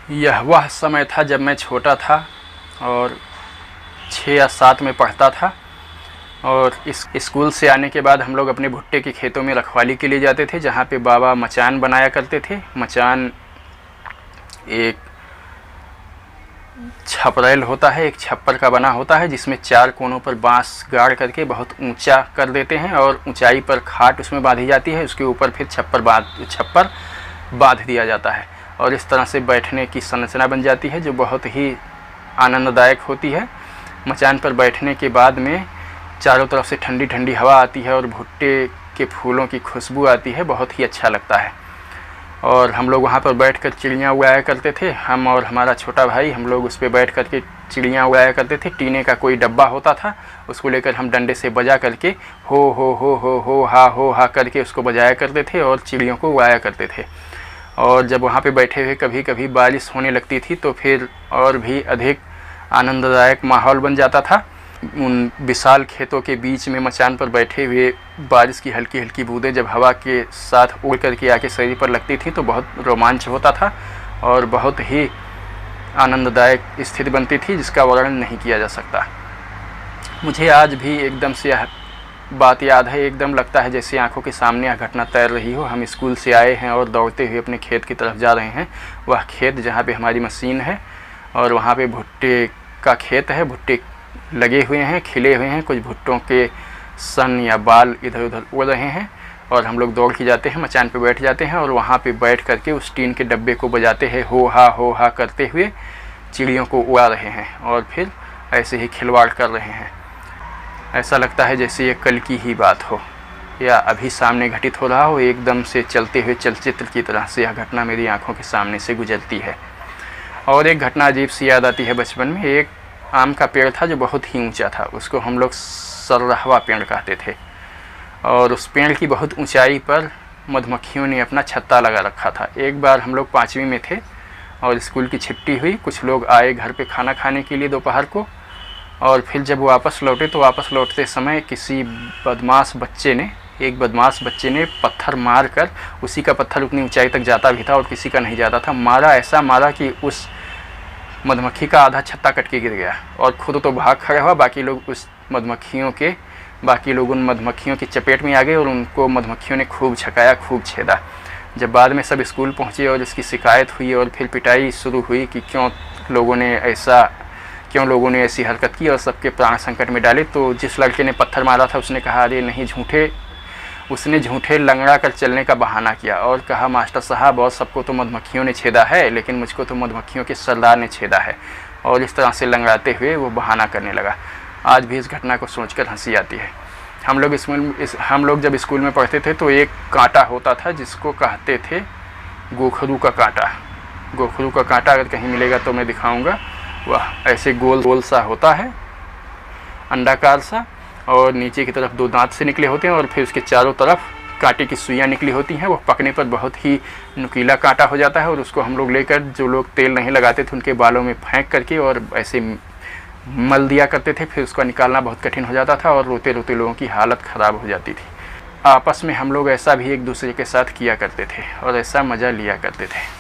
यह वह समय था जब मैं छोटा था और 6 या 7 में पढ़ता था। और इस स्कूल से आने के बाद हम लोग अपने भुट्टे के खेतों में रखवाली के लिए जाते थे, जहाँ पे बाबा मचान बनाया करते थे। मचान एक छपरैल होता है, एक छप्पर का बना होता है, जिसमें 4 कोनों पर बांस गाड़ करके बहुत ऊंचा कर देते हैं और ऊंचाई पर खाट उसमें बांधी जाती है। उसके ऊपर फिर छप्पर बांध दिया जाता है और इस तरह से बैठने की संरचना बन जाती है, जो बहुत ही आनंददायक होती है। मचान पर बैठने के बाद में चारों तरफ से ठंडी ठंडी हवा आती है और भुट्टे के फूलों की खुशबू आती है, बहुत ही अच्छा लगता है। और हम लोग वहाँ पर बैठकर चिड़ियाँ उड़ाया करते थे। हम और हमारा छोटा भाई, हम लोग उस पर बैठ करके चिड़ियाँ उड़ाया करते थे। टीने का कोई डब्बा होता था, उसको लेकर हम डंडे से बजा करके हो हा करके उसको बजाया करते थे और चिड़ियों को उड़ाया करते थे। और जब वहाँ पे बैठे हुए कभी कभी बारिश होने लगती थी तो फिर और भी अधिक आनंददायक माहौल बन जाता था। उन विशाल खेतों के बीच में मचान पर बैठे हुए बारिश की हल्की हल्की बूंदें जब हवा के साथ उड़ करके आके शरीर पर लगती थी तो बहुत रोमांच होता था और बहुत ही आनंददायक स्थिति बनती थी, जिसका वर्णन नहीं किया जा सकता। मुझे आज भी एकदम से यह बात याद है, एकदम लगता है जैसे आंखों के सामने यह घटना तैर रही हो। हम स्कूल से आए हैं और दौड़ते हुए अपने खेत की तरफ जा रहे हैं। वह खेत जहाँ पे हमारी मशीन है और वहाँ पे भुट्टे का खेत है। भुट्टे लगे हुए हैं, खिले हुए हैं, कुछ भुट्टों के सन या बाल इधर उधर उड़ रहे हैं और हम लोग दौड़ के जाते हैं, मचान पे बैठ जाते हैं और वहाँ पे बैठ करके उस टीन के डब्बे को बजाते हैं, हो हा करते हुए चिड़ियों को उड़ा रहे हैं और फिर ऐसे ही खिलवाड़ कर रहे हैं। ऐसा लगता है जैसे ये कल की ही बात हो या अभी सामने घटित हो रहा हो। एकदम से चलते हुए चलचित्र की तरह से यह घटना मेरी आंखों के सामने से गुजरती है। और एक घटना अजीब सी याद आती है। बचपन में एक आम का पेड़ था जो बहुत ही ऊंचा था, उसको हम लोग सरहवा पेड़ कहते थे। और उस पेड़ की बहुत ऊंचाई पर मधुमक्खियों ने अपना छत्ता लगा रखा था। एक बार हम लोग 5वीं में थे और स्कूल की छुट्टी हुई, कुछ लोग आए घर पे खाना खाने के लिए दोपहर को, और फिर जब वापस लौटे तो वापस लौटते समय एक बदमाश बच्चे ने पत्थर मार कर, उसी का पत्थर उतनी ऊंचाई तक जाता भी था और किसी का नहीं जाता था, मारा, ऐसा मारा कि उस मधुमक्खी का आधा छत्ता कट के गिर गया और खुद तो भाग खड़ा हुआ। बाकी लोग उन मधुमक्खियों की चपेट में आ गए और उनको मधुमक्खियों ने खूब झकाया, खूब छेदा। जब बाद में सब स्कूल पहुंचे और इसकी शिकायत हुई और फिर पिटाई शुरू हुई कि क्यों लोगों ने ऐसी हरकत की और सबके प्राण संकट में डाले, तो जिस लड़के ने पत्थर मारा था उसने कहा, अरे नहीं, उसने झूठे लंगड़ा कर चलने का बहाना किया और कहा, मास्टर साहब, और सबको तो मधुमक्खियों ने छेदा है लेकिन मुझको तो मधुमक्खियों के सरदार ने छेदा है। और इस तरह से लंगड़ाते हुए वो बहाना करने लगा। आज भी इस घटना को सोचकर हंसी आती है। हम लोग जब स्कूल में पढ़ते थे तो एक कांटा होता था जिसको कहते थे गोखरू का कांटा। गोखरू का कांटा अगर कहीं मिलेगा तो मैं दिखाऊँगा। वह ऐसे गोल गोल सा होता है, अंडाकार सा, और नीचे की तरफ 2 दांत से निकले होते हैं और फिर उसके चारों तरफ कांटे की सुइयाँ निकली होती हैं। वो पकने पर बहुत ही नुकीला कांटा हो जाता है और उसको हम लोग लेकर, जो लोग तेल नहीं लगाते थे, उनके बालों में फेंक करके और ऐसे मल दिया करते थे। फिर उसका निकालना बहुत कठिन हो जाता था और रोते रोते लोगों की हालत ख़राब हो जाती थी। आपस में हम लोग ऐसा भी एक दूसरे के साथ किया करते थे और ऐसा मज़ा लिया करते थे।